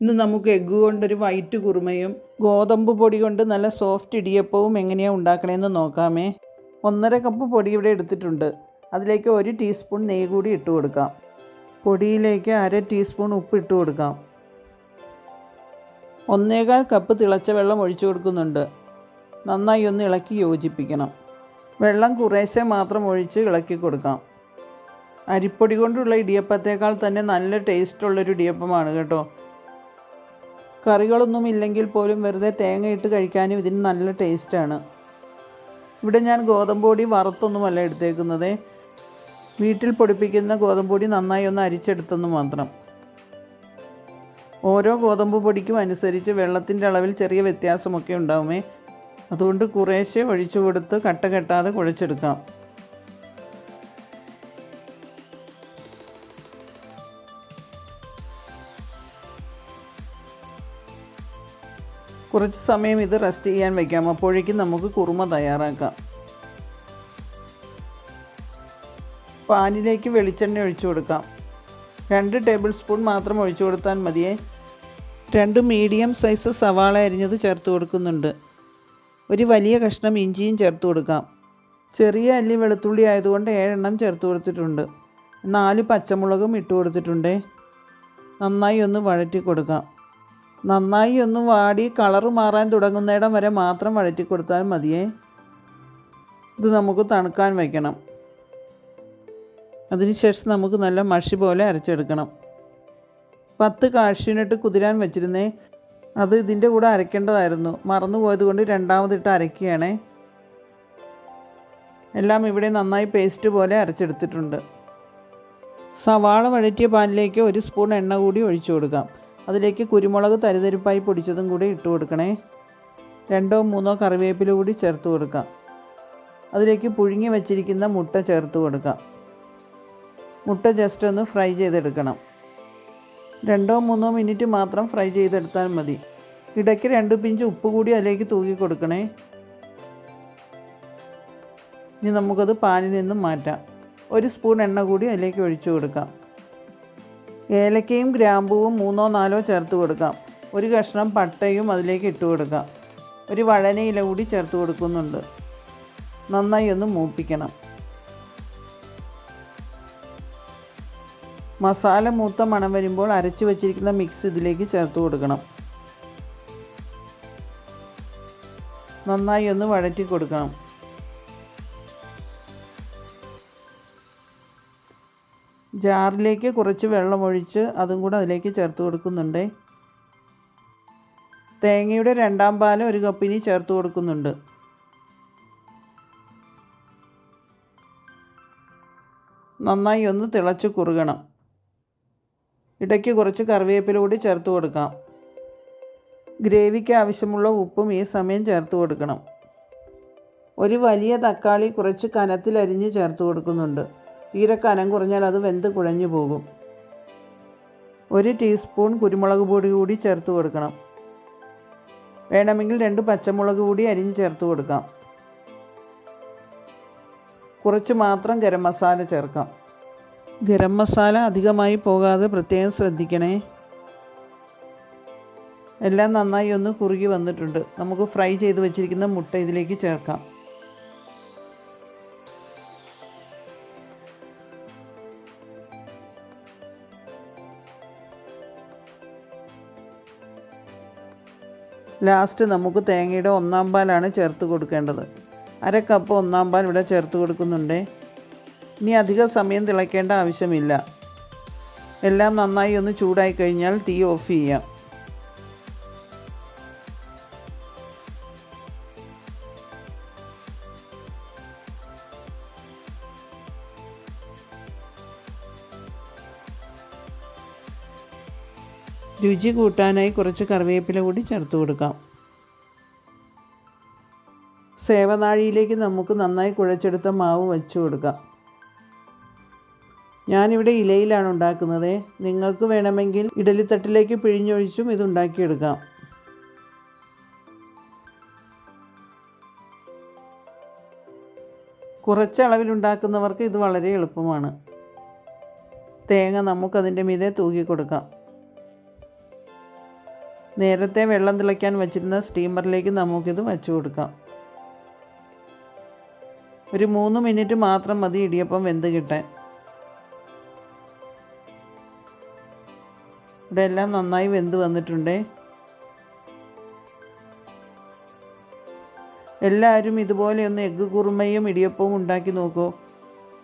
ഇന്ന് നമുക്ക് എഗ്ഗ് കൊണ്ടൊരു വൈറ്റ് കുറുമയും ഗോതമ്പ് പൊടി കൊണ്ട് നല്ല സോഫ്റ്റ് ഇടിയപ്പവും എങ്ങനെയാണ് ഉണ്ടാക്കണമെന്ന് നോക്കാമേ. 1.5 കപ്പ് പൊടി ഇവിടെ എടുത്തിട്ടുണ്ട്. അതിലേക്ക് 1 ടീസ്പൂൺ നെയ്യ് കൂടി ഇട്ട് കൊടുക്കാം. പൊടിയിലേക്ക് 1/2 ടീസ്പൂൺ ഉപ്പ് ഇട്ട് കൊടുക്കാം. 1.25 കപ്പ് തിളച്ച വെള്ളം ഒഴിച്ചു കൊടുക്കുന്നുണ്ട്. നന്നായി ഒന്ന് ഇളക്കി യോജിപ്പിക്കണം. വെള്ളം കുറേശ്ശെ മാത്രം ഒഴിച്ച് ഇളക്കി കൊടുക്കാം. അരിപ്പൊടി കൊണ്ടുള്ള ഇടിയപ്പത്തേക്കാൾ തന്നെ നല്ല ടേസ്റ്റുള്ളൊരു ഇടിയപ്പമാണ് കേട്ടോ. കറികളൊന്നും ഇല്ലെങ്കിൽ പോലും വെറുതെ തേങ്ങ ഇട്ട് കഴിക്കാനും ഇതിന് നല്ല ടേസ്റ്റാണ്. ഇവിടെ ഞാൻ ഗോതമ്പ് പൊടി വറുത്തൊന്നുമല്ല എടുത്തേക്കുന്നത്. വീട്ടിൽ പൊടിപ്പിക്കുന്ന ഗോതമ്പ് പൊടി നന്നായി ഒന്ന് അരിച്ചെടുത്തെന്ന് മാത്രം. ഓരോ ഗോതമ്പ് പൊടിക്കും അനുസരിച്ച് വെള്ളത്തിൻ്റെ അളവിൽ ചെറിയ വ്യത്യാസമൊക്കെ ഉണ്ടാവുമേ. അതുകൊണ്ട് കുറേശ്ശെ ഒഴിച്ചു കൊടുത്ത് കട്ട കെട്ടാതെ കുഴച്ചെടുക്കാം. കുറച്ച് സമയം ഇത് റെസ്റ്റ് ചെയ്യാൻ വയ്ക്കാം. അപ്പോഴേക്കും നമുക്ക് കുറുമ തയ്യാറാക്കാം. പാനിലേക്ക് വെളിച്ചെണ്ണ ഒഴിച്ചു കൊടുക്കാം. 2 ടേബിൾ സ്പൂൺ മാത്രം ഒഴിച്ചു കൊടുത്താൽ മതിയേ. 2 മീഡിയം സൈസ് സവാള അരിഞ്ഞത് ചേർത്ത് കൊടുക്കുന്നുണ്ട്. ഒരു വലിയ കഷ്ണം ഇഞ്ചിയും ചേർത്ത് കൊടുക്കാം. ചെറിയ അല്ലി വെളുത്തുള്ളി ആയതുകൊണ്ട് 7 എണ്ണം ചേർത്ത് കൊടുത്തിട്ടുണ്ട്. 4 പച്ചമുളകും ഇട്ട് കൊടുത്തിട്ടുണ്ട്. നന്നായി ഒന്ന് വഴറ്റി കൊടുക്കാം. നന്നായി ഒന്ന് വാടി കളറ് മാറാൻ തുടങ്ങുന്നിടം വരെ മാത്രം വഴറ്റി കൊടുത്താൽ മതിയേ. ഇത് നമുക്ക് തണുക്കാൻ വയ്ക്കണം. അതിനുശേഷം നമുക്ക് നല്ല മഷി പോലെ അരച്ചെടുക്കണം. 10 കാഷ്യൂനട്ട് കുതിരാൻ വെച്ചിരുന്നേ. അത് ഇതിൻ്റെ കൂടെ അരയ്ക്കേണ്ടതായിരുന്നു. മറന്നു പോയത് കൊണ്ട് രണ്ടാമതിട്ട് അരയ്ക്കുകയാണേ. എല്ലാം ഇവിടെ നന്നായി പേസ്റ്റ് പോലെ അരച്ചെടുത്തിട്ടുണ്ട്. സവാള വഴറ്റിയ പാനിലേക്ക് 1 സ്പൂൺ എണ്ണ കൂടി ഒഴിച്ചു കൊടുക്കാം. അതിലേക്ക് കുരുമുളക് തരിതരിപ്പായി പൊടിച്ചതും കൂടി ഇട്ട് കൊടുക്കണേ. 2-3 കറിവേപ്പില കൂടി ചേർത്ത് കൊടുക്കാം. അതിലേക്ക് പുഴുങ്ങി വച്ചിരിക്കുന്ന മുട്ട ചേർത്ത് കൊടുക്കാം. മുട്ട ജസ്റ്റ് ഒന്ന് ഫ്രൈ ചെയ്തെടുക്കണം. 2-3 മിനിറ്റ് മാത്രം ഫ്രൈ ചെയ്തെടുത്താൽ മതി. ഇടയ്ക്ക് 2 പിഞ്ച് ഉപ്പ് കൂടി അതിലേക്ക് തൂക്കി കൊടുക്കണേ. ഇനി നമുക്കത് പാനിൽ നിന്നും മാറ്റാം. 1 സ്പൂൺ എണ്ണ കൂടി അതിലേക്ക് ഒഴിച്ചു കൊടുക്കാം. ഏലക്കയും ഗ്രാമ്പൂവും 3-4 ചേർത്ത് കൊടുക്കാം. 1 കഷ്ണം പട്ടയും അതിലേക്ക് ഇട്ട് കൊടുക്കാം. ഒരു വഴനയില കൂടി ചേർത്ത് കൊടുക്കുന്നുണ്ട്. നന്നായി ഒന്ന് മൂപ്പിക്കണം. മസാല മൂത്ത മണം വരുമ്പോൾ അരച്ച് വച്ചിരിക്കുന്ന മിക്സ് ഇതിലേക്ക് ചേർത്ത് കൊടുക്കണം. നന്നായി ഒന്ന് വഴറ്റി കൊടുക്കണം. ജാറിലേക്ക് കുറച്ച് വെള്ളം ഒഴിച്ച് അതും കൂടെ അതിലേക്ക് ചേർത്ത് കൊടുക്കുന്നുണ്ട്. തേങ്ങയുടെ 2ാം പാൽ 1 കപ്പിന് ചേർത്ത് കൊടുക്കുന്നുണ്ട്. നന്നായി ഒന്ന് തിളച്ച് കുറുകണം. ഇടയ്ക്ക് കുറച്ച് കറിവേപ്പില കൂടി ചേർത്ത് കൊടുക്കാം. ഗ്രേവിക്ക് ആവശ്യമുള്ള ഉപ്പും ഈ സമയം ചേർത്ത് കൊടുക്കണം. ഒരു വലിയ തക്കാളി കുറച്ച് കനത്തിലരിഞ്ഞ് ചേർത്ത് കൊടുക്കുന്നുണ്ട്. തീരെ കനം കുറഞ്ഞാൽ അത് വെന്ത് കുഴഞ്ഞു പോകും. 1 ടീസ്പൂൺ കുരുമുളക് പൊടി കൂടി ചേർത്ത് കൊടുക്കണം. വേണമെങ്കിൽ 2 പച്ചമുളക് കൂടി അരിഞ്ഞ് ചേർത്ത് കൊടുക്കാം. കുറച്ച് മാത്രം ഗരം മസാല ചേർക്കാം. ഗരം മസാല അധികമായി പോകാതെ പ്രത്യേകം ശ്രദ്ധിക്കണേ. എല്ലാം നന്നായി ഒന്ന് കുറുകി വന്നിട്ടുണ്ട്. നമുക്ക് ഫ്രൈ ചെയ്ത് വെച്ചിരിക്കുന്ന മുട്ട ഇതിലേക്ക് ചേർക്കാം. ലാസ്റ്റ് നമുക്ക് തേങ്ങയുടെ 1-ാം പാലാണ് ചേർത്ത് കൊടുക്കേണ്ടത്. 1/2 കപ്പ് 1-ാം പാൽ ഇവിടെ ചേർത്ത് കൊടുക്കുന്നുണ്ട്. ഇനി അധിക സമയം തിളയ്ക്കേണ്ട ആവശ്യമില്ല. എല്ലാം നന്നായി ഒന്ന് ചൂടായി കഴിഞ്ഞാൽ തീ ഓഫ് ചെയ്യാം. രുചി കൂട്ടാനായി കുറച്ച് കറിവേപ്പില കൂടി ചേർത്ത് കൊടുക്കാം. സേവനാഴിയിലേക്ക് നമുക്ക് നന്നായി കുഴച്ചെടുത്ത മാവ് വെച്ച് കൊടുക്കാം. ഞാനിവിടെ ഇലയിലാണ് ഉണ്ടാക്കുന്നത്. നിങ്ങൾക്ക് വേണമെങ്കിൽ ഇഡലിത്തട്ടിലേക്ക് പിഴിഞ്ഞൊഴിച്ചും ഇത് ഉണ്ടാക്കിയെടുക്കാം. കുറച്ച് അളവിലുണ്ടാക്കുന്നവർക്ക് ഇത് വളരെ എളുപ്പമാണ്. തേങ്ങ നമുക്കതിൻ്റെ മീതെ തൂക്കി കൊടുക്കാം. നേരത്തെ വെള്ളം തിളയ്ക്കാൻ വച്ചിരുന്ന സ്റ്റീമറിലേക്ക് നമുക്കിത് വച്ചു കൊടുക്കാം. ഒരു 3 മിനിറ്റ് മാത്രം മതി ഇടിയപ്പം വെന്ത് കിട്ടാൻ. ഇവിടെ എല്ലാം നന്നായി വെന്ത് വന്നിട്ടുണ്ട്. എല്ലാവരും ഇതുപോലെ ഒന്ന് എഗ്ഗ് കുറുമയും ഇടിയപ്പവും ഉണ്ടാക്കി നോക്കൂ.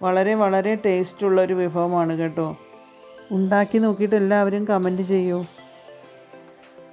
വളരെ വളരെ ടേസ്റ്റുള്ളൊരു വിഭവമാണ് കേട്ടോ. ഉണ്ടാക്കി നോക്കിയിട്ട് എല്ലാവരും കമൻറ്റ് ചെയ്യൂ.